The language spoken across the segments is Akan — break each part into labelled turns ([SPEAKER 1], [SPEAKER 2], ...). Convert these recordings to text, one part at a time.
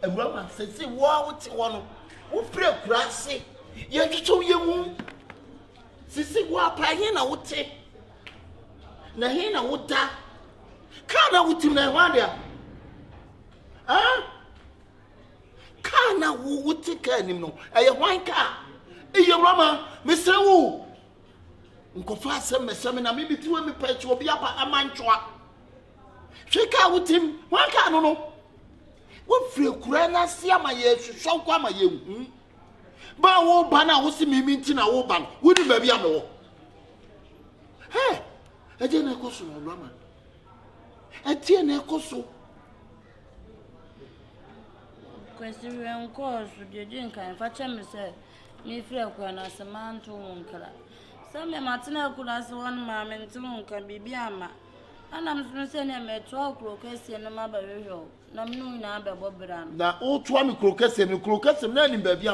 [SPEAKER 1] Ewurama sese wo wote wono. Wo frɛ kurase. Ye twetwe ye mu. Sese wo apaye na wote. Na he na woda. Ka na wotim na hwade a. Ka na wo wote ka nim no. Eye hwan ka. Ewurama mesre wo. Nkofa asem mesem na me bitiwe me pachi obi aba amantwa. Hweka wotim, hwan ka no no. Wo fire kura na sia ma ye hwehwe kwa ma ye hu. Ba wo ba na wo si mimi nti na wo ba no. Wo di ba bia me wo. He, eje na ekoso no Ewurama. Etie na ekoso.
[SPEAKER 2] Kwesi renkoso de nkan fa cheme se me fire kura na semanto wonkra. Some Martina could ask one mamma and two can be biama. And I'm saying I'm a 12 crocus and a mother. No, no, Bobran.
[SPEAKER 1] Now, all 20 crocus and crocus and learning baby.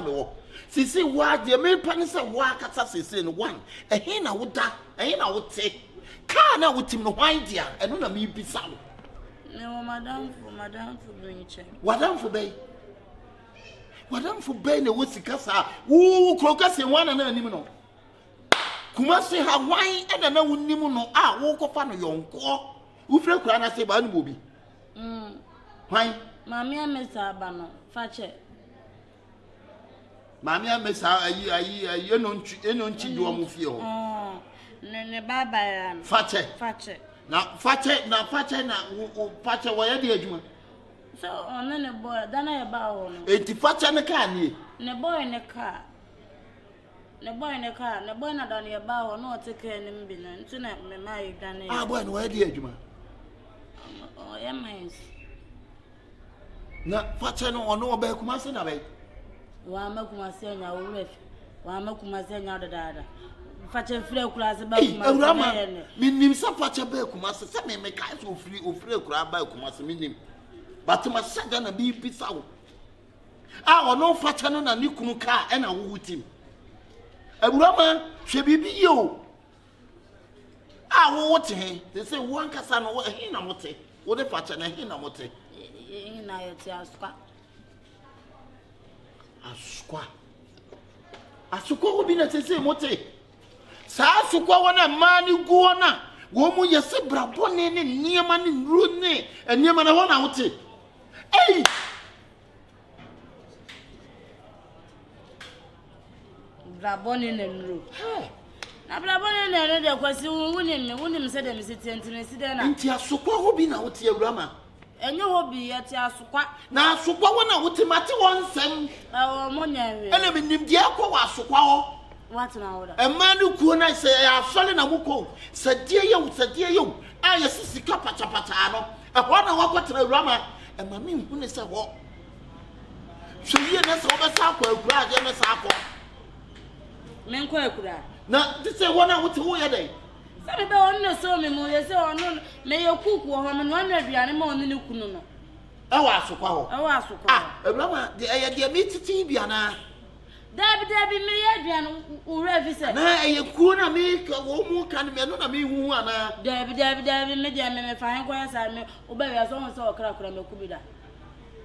[SPEAKER 1] See, see, what the Americans are work at us in one. A hen I would die, a hen I would say. Can't I with him no idea, and on a me be some.
[SPEAKER 2] No, madame for Greenchair.
[SPEAKER 1] What I'm for bay? What I'm for bay, the woodsy cassa, woo, crocus and one and animal. Kumasi Hawaii and na wunimu no a wo kofa no yonko wo fira kura na se ba no bobi hwan
[SPEAKER 2] mami amesa ba no fache
[SPEAKER 1] mami amesa ayi eno nchi do mo fie ho
[SPEAKER 2] ne baba ya
[SPEAKER 1] fache na fache wo fache wo ye de adwuma
[SPEAKER 2] so ono ne boy dana ye ba ho no
[SPEAKER 1] enti fache ne ka
[SPEAKER 2] ne boy ne ka ne boy na dani ya ba ho no take nim bi no nti na me mai dani
[SPEAKER 1] boy no we dey adwuma
[SPEAKER 2] ya mines
[SPEAKER 1] na fache no ono oba kuma se na be
[SPEAKER 2] wa makuma se nya wo refi wa makuma se nya dada fache frɛ kura se ba kuma
[SPEAKER 1] Ewurama minim sa fache ba kuma se me kai so ofri kura ba kuma se minim batuma saga na bi pisa wo ono fache no na ni kunu ka e na wo wutim Ewurama hwe bibi yo wo wote he they say one kasa no he na wote wo de fache na he na wote
[SPEAKER 2] he na yoti
[SPEAKER 1] asukwa obi na tese mote sa asukwa wona mani guo na wo mu yese brabone ne niema ne nru ne niema na ho na wote
[SPEAKER 2] brabone ne nru na brabone ne de kwasi wunim se de mi sitentine side na
[SPEAKER 1] nti asukwa obi na wote Ewurama
[SPEAKER 2] enye hobi yati asukwa
[SPEAKER 1] na asukwa wona wote mate wonsem
[SPEAKER 2] mo nyawe
[SPEAKER 1] ene minim de akwa asukwa ho
[SPEAKER 2] what na oda
[SPEAKER 1] emanu kuo na se asole na muko sadie ye aye sisika pacha no ehwa na wakwetera Ewurama emame hu ne se ho hweye na se obesa akwa akura age ne sa akwa
[SPEAKER 2] menko akura
[SPEAKER 1] na tise wona wote wo ye den
[SPEAKER 2] sabe be onno so me mu ye se onno me ye kuku ho me no na aduane ma onno ne kunu no
[SPEAKER 1] ewa asokwa ho Ewurama de me titi bia na
[SPEAKER 2] dabi me ye aduane ura fi se
[SPEAKER 1] na eye kuo na me ka wo mu ka me no na me hu ana
[SPEAKER 2] dabi me de me fa hen ko ya sa me oba ya so won se okra me kubida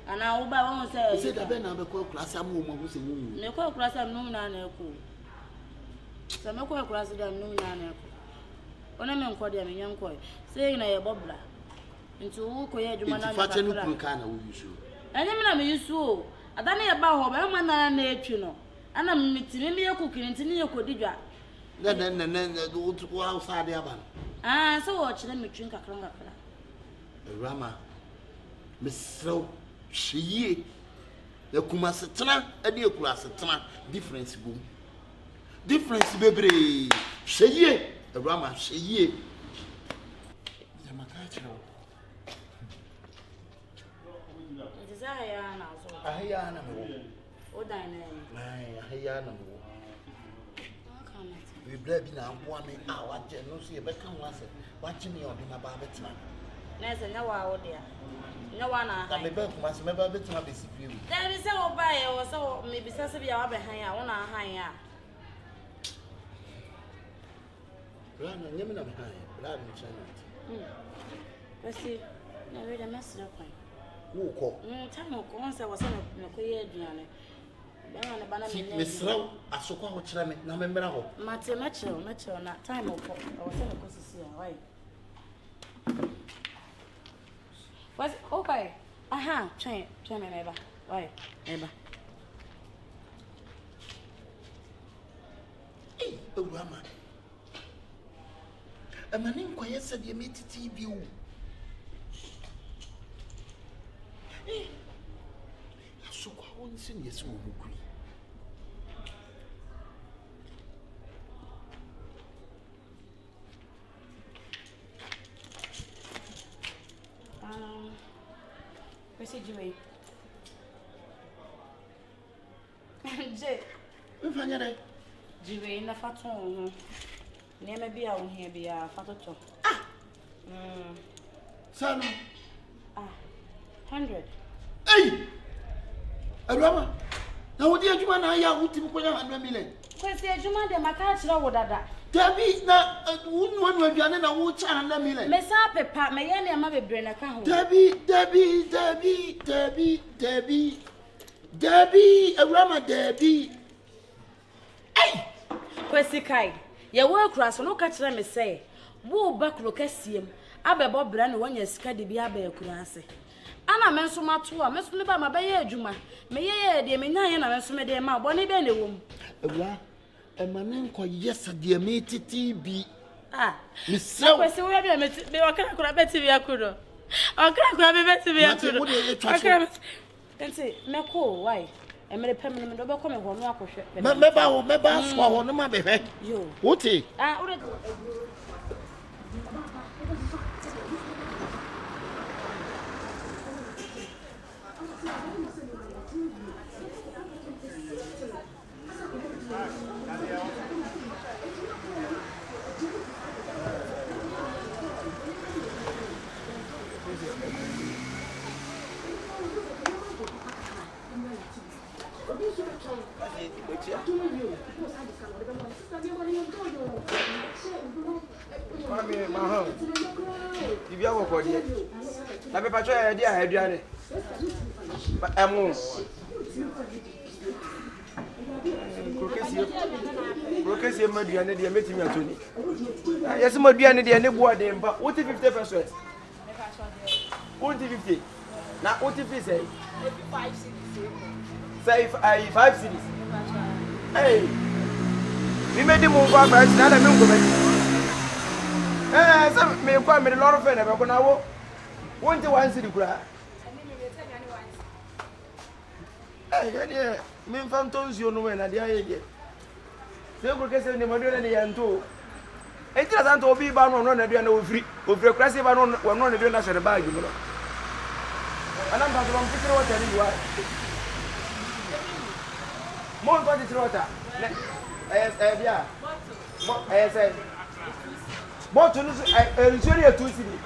[SPEAKER 2] ana oba won se
[SPEAKER 1] da be na be ko klasa mu mo se mu
[SPEAKER 2] me ko klasa num na na ko se me ko klasa da num na na ko ona me nko de me nyanko se na ye bobla nti wo ko ye adwuma na
[SPEAKER 1] fa che no kuru ka na wo yusu
[SPEAKER 2] anya me na me yusu o adane ye ba ho ba ma na na etwi no ana me timi me ye kukiri nti ne ye kodidwa
[SPEAKER 1] na wo outside aba
[SPEAKER 2] so wo kire me twi nkakra
[SPEAKER 1] Ewurama mesrew hweye ya kuma setena ade ekura setena difference bebre hweye Ewurama hweye jamaka chiro
[SPEAKER 2] desire na so
[SPEAKER 1] ahia na mo
[SPEAKER 2] o dan na
[SPEAKER 1] ahia na mo we bi na amboa me waje no so ye beka ho ase waje me obi na ba betena
[SPEAKER 2] na se na wa wo dia na wa na ha
[SPEAKER 1] me be kuma se me ba betena be sipie wi
[SPEAKER 2] da bi se wo ba ye wo so me bi se bia wa be han ya wo na han ya
[SPEAKER 1] Rana nyame na me han rana chana
[SPEAKER 2] Kasi na we da mesra kwan
[SPEAKER 1] Who call?
[SPEAKER 2] Time of course, I was on a queer journey.
[SPEAKER 1] Miss Row, Asokwa, which I remember.
[SPEAKER 2] Matthew Mitchell, not time of I was on a position. Why? Was okay. Aha, train me, neighbor. Why, neighbor?
[SPEAKER 1] Hey, oh, Rama. A man in quiet said you made TV. Hey, Asokwa won't send you so agree. Where's Jimmy? Jay. We find it.
[SPEAKER 2] Jimmy in the faton. Never be out here, be a fato.
[SPEAKER 1] Ah! Son.
[SPEAKER 2] 100.
[SPEAKER 1] Hey! Rama. Now, what do you want? I have 100 million.
[SPEAKER 2] Where's the Juma de Macatra or that?
[SPEAKER 1] Debbie, now, one will be an hour 100 million.
[SPEAKER 2] Miss Appa, my young mother brain account.
[SPEAKER 1] Debbie, Rama, Debbie. Hey!
[SPEAKER 2] Where's the kite? Your work cross, no catch them, say. Woo back Locasium. Abbe Bob Brand 1 year scaddy be abe curasi. Anna mensu matua, Miss Liba, my bay, Juma. May ye, dear Mina, and I mensu me dear ma, bonny benny womb.
[SPEAKER 1] A man called yesterday, made TV.
[SPEAKER 2] Miss So, we have met me, I can't grab it to be a kudo. I can't grab it to be a kudo. And say, Mako, why? I made a permanent double coming one walk.
[SPEAKER 1] Maybe swallow no matter. You, what?
[SPEAKER 3] If you have a body, I be patrol idea, I do it. But I'm on. Procure money and the meeting at 20. Yes, my dear, and the neighbor, but what if 50%? What if 50? Now, what if you say 5 cities? Say 5 cities. Hey, we made the move back, but now I'm going. Some may come with a lot of fun. I'm going to want to one city cry. Hey, me from Tons, you know, and the idea. They will get the money and the end too. It doesn't be bound on one and no free, with your classic one on the national bag. And I'm not going to figure out what you are. More than the water. Yeah. I said, but to lose a 2 city.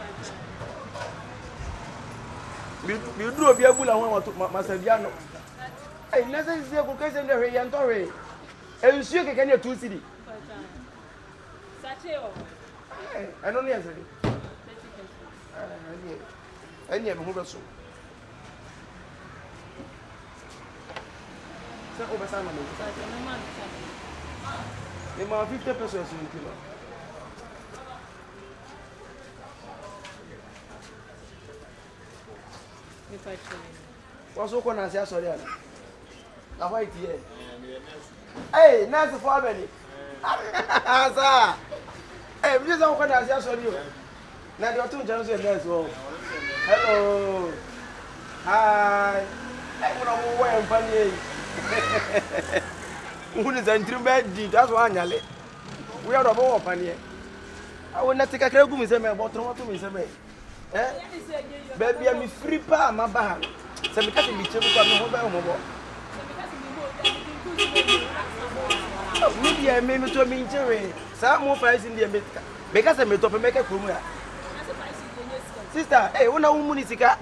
[SPEAKER 3] You drew a beer bull and one to Masaviano. I never see a cookies in the Ray and Torre. And you see a 2 city. I don't answer it. I never moved so. Over Simon. They are 50% in kilo. What's so going to say? Sorry, I wait here. Hey, nice for me. Hey, we just don't want to say sorry. Now you're 2 Johnson as well. Hello. Hi. I'm going to wear funny. Who is a true bad deed? That's one. We are a more funny. I will not take a crowd to me, but to me. Baby, I'm free pa, my bag. So because we check on mobile. Maybe I may not to me Jerry. Some more price in the America. Because I made up a make a room. Sister, hey, one woman is a cat.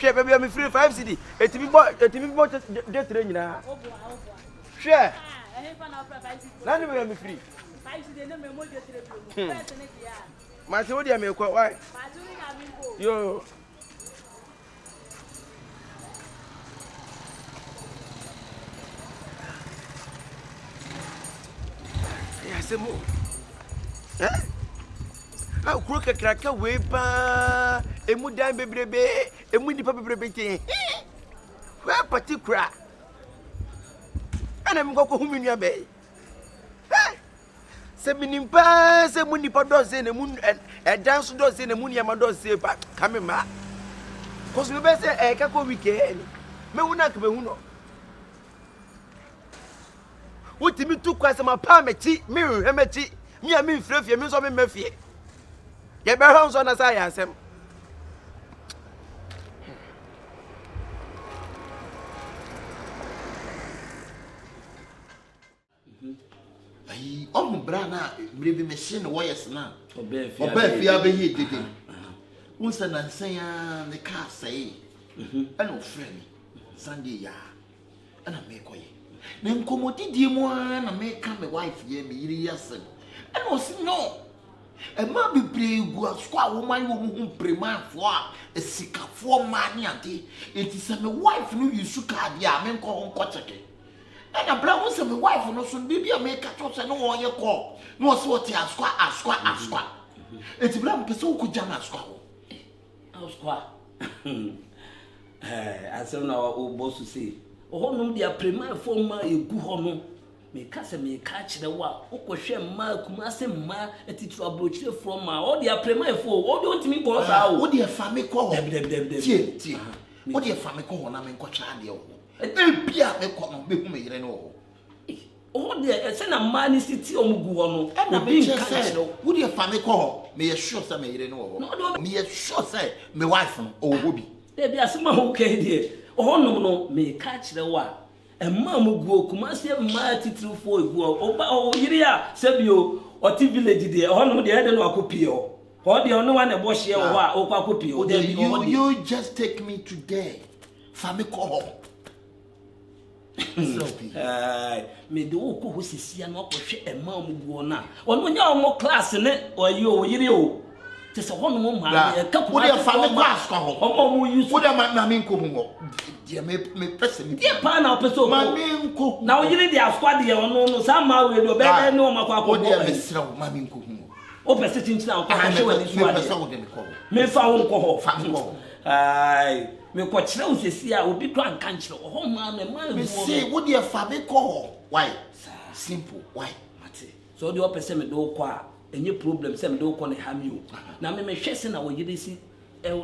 [SPEAKER 3] Baby, I'm free 5 city. A TV bought the train now. Share. None of them free. My soldier may quite why. Yo. Kasemo. Ah, crook cracker way pa. Emu dan bebrebe. Emu nipa bebrebe. Where particular? And I'm going to home in your bay. Seminimpa, se munipa does in the moon and dance does in the moon yamado say back coming back. Cause we best say a caco weekend. Me will not be uno. What me took quite some palmety, mirror, hemety, me and me fluffy, me so me mefie. Get my house on as I ask him.
[SPEAKER 1] Oh, Brana, maybe machine wires now. Obey, I be here, did it. Once and say, the car say, I know friend, Sunday, ya, and I make way. Then come did you one and make come a wife, ye me, yes, and was no. A man be play go squad woman who prema for a sick for money, auntie. It is a wife who you shook at the amen call on Kotake. And a brown was my wife, no soon baby, I make a toss and no one you call. No sort of squat. It's brown so good jam at squat.
[SPEAKER 4] I said, now, old boss to say, oh, no, they are prima for my good honor. Me cast me catch the wa, Oko share ma, Kumase ma, a teacher approach from my, all they are prima for, what don't me go out? What dear family call them? What dear family call on, I mean, coach, Pia, they call me, me, you know. Oh, dear, send a man is city on Muguano, and I mean, would your family call me a sure some may know? No, me a sure say, my wife or Wobby. There be a summer okay, dear. Oh, no, me catch the wa. And Mamma go, Kumasi, my title for you, oh, Iria, Sabio, or T village, dear, or no, the other no copio. Or the only one that was here, or copio. You just take me today. Family call. Me do who is here not for a mom go now. Or when you're more class in it, or you, just a one more man, a couple of family class, or you put a man, dear, me person, dear pan up so my cook. Now you need the squad, no, somehow we will better know my papa, dear, Mr. Mammy cook. Open sitting now, I show it. Me found call. Aye. Me ko chira usesi obi to ankanchiro ho man na man me say wo de family call why simple why mate so the opese me do ko a enye problem say me do ko na hamio na me hwe se na wo yiri si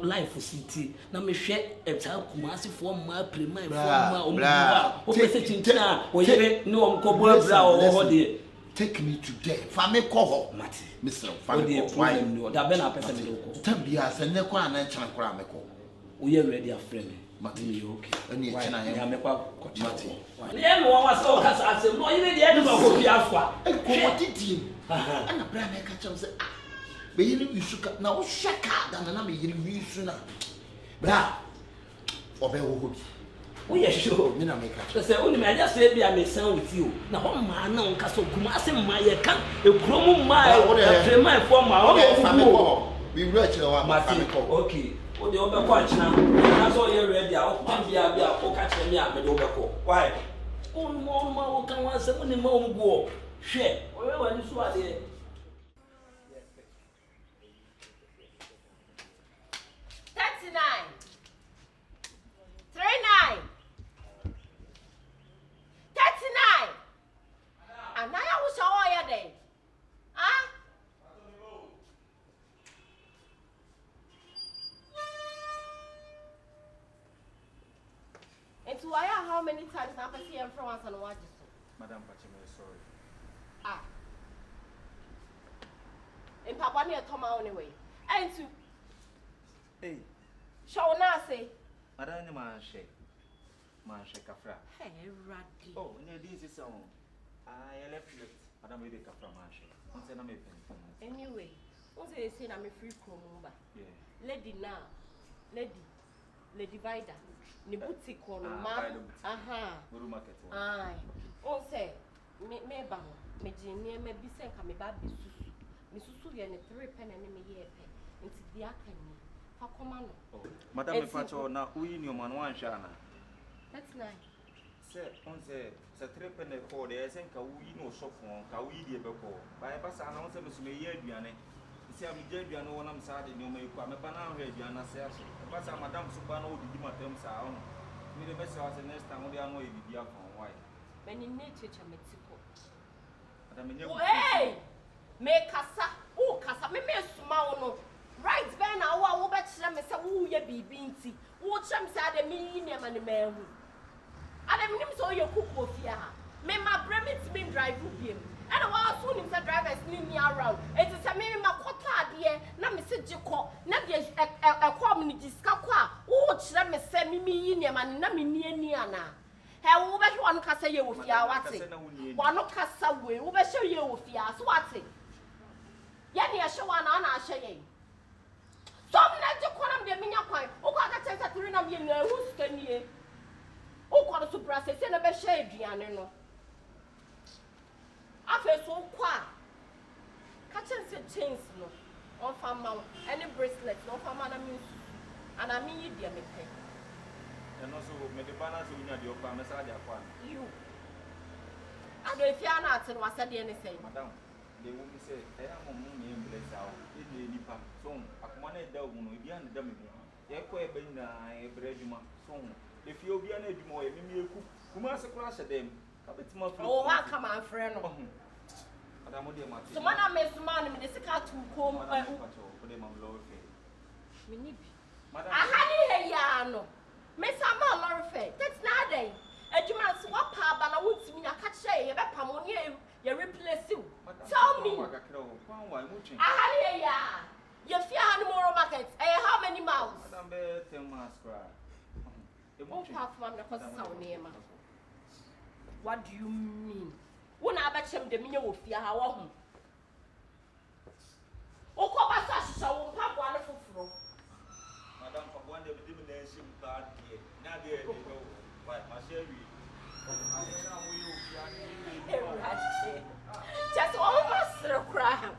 [SPEAKER 4] life city na me hwe eta kumasi for ma prima for ma omwa opese chinchina wo yiri ni omko bo bra wo de take me today family call mate Mr. family call why no da be na opese me do ko tambia se ne ko ana chan kora me ko we are ready, a friend. Martin, okay. And you can I am a Martin. Yeah, no one was so cast. I said, no, you need the end of the Asokwa. What did you? And a brand I catch up. But you should now shake out and I'm a sooner. Blah. Or we are sure, me not make a say only I just said I may sound with you. Now, one man, no castle, Kumasi, my account, a chromo mile, or a my former, or family. We reach our Martin. Okay. O de obekọ achina na so ye ready a o pan bia o ka kire me a me de obekọ why o mo kan wa se mo ni mo mguo hwe o we wa ni so ade 39 39 39 anaya wo so o ye den ah and to how many times have I seen from us and watch it?
[SPEAKER 5] Madam Pachime, sorry.
[SPEAKER 1] Ah. In Papa near Toma anyway. And to
[SPEAKER 5] Hey.
[SPEAKER 1] Shall not say
[SPEAKER 5] Madam Manche. Manche Cafra.
[SPEAKER 1] Hey, Ratty.
[SPEAKER 5] Oh, near this is on. I left it. Madam Baby Cafra Manche. Once I'm a
[SPEAKER 1] anyway, once they say I'm a free promo.
[SPEAKER 5] Yeah.
[SPEAKER 1] Lady now. Lady Vida. Ni boutique on ma
[SPEAKER 5] Guru market.
[SPEAKER 1] Aye. On say me ba me jini me bi sen ka me ba bi susu. Me susu ye ne 3 pen na me ye pe. Nti dia kan ni. Fa koma no.
[SPEAKER 5] Madam Pacho na uyi ni o man wan sha na.
[SPEAKER 1] That's nice.
[SPEAKER 5] Say, on say, trip and the call, there isn't a wee no shop on, a wee dear before. By a pass, I know some may hear Diane. See, I'm dead, you know, when I'm sad, and you may come up and I'll read you and I say, but I'm Madame Supano, the Dimatem sound. Me the best house the next time, only I know if you are from why.
[SPEAKER 6] When you need to Mexico.
[SPEAKER 5] Hey!
[SPEAKER 6] Make casa, oh, casa, me smile. Right, Ben, I will bet them, Miss Woo, ye be beanty. Watch them say the million and the man. I don't mean so your cook will fear. May my bremit's been drive with him. And I was soon in the drivers near me around. It is a me, my quota, dear, not Mr. Joko, not a community scaqua. Watch them send me in your man, not me near Niana. How will bet one cassa you with your what's one of cassa way, who bet show you with your swatting. Yanni, I show one on our shame. Some let you call them the Minya, who got a chance to run up your nose, can ye? Who got to brass and a best shade, Gianno? I feel so quiet. Catching the chains, no, on farm mount, any bracelets, no farm and I mean, you dear me.
[SPEAKER 5] And also, may the balance in your promise, I have
[SPEAKER 6] you. I don't fear not, and was said anything,
[SPEAKER 5] Madame. They will say, I am a moon in place out. It may be past soon. I command a dog when we be on the dummy. Echo a bend a regiment soon. If you'll be an edge more, maybe you who must crash at them.
[SPEAKER 6] Oh, I come on, friend. So when I miss money, the second to come, I had a yano. Miss Amma Lorfe, that's not a. And you must swap her, but I would see me a catch a pamonier. You replace you. Tell me. I had a ya. You fear animal markets. How many miles?
[SPEAKER 5] 10 miles.
[SPEAKER 6] What do you mean? When I bet him the meal of fear how often? Oh, come back, so pop wonderful flow.
[SPEAKER 5] Madame, for one day, the divination bad here. Now there you go. Why, my sherry. Just almost a crime.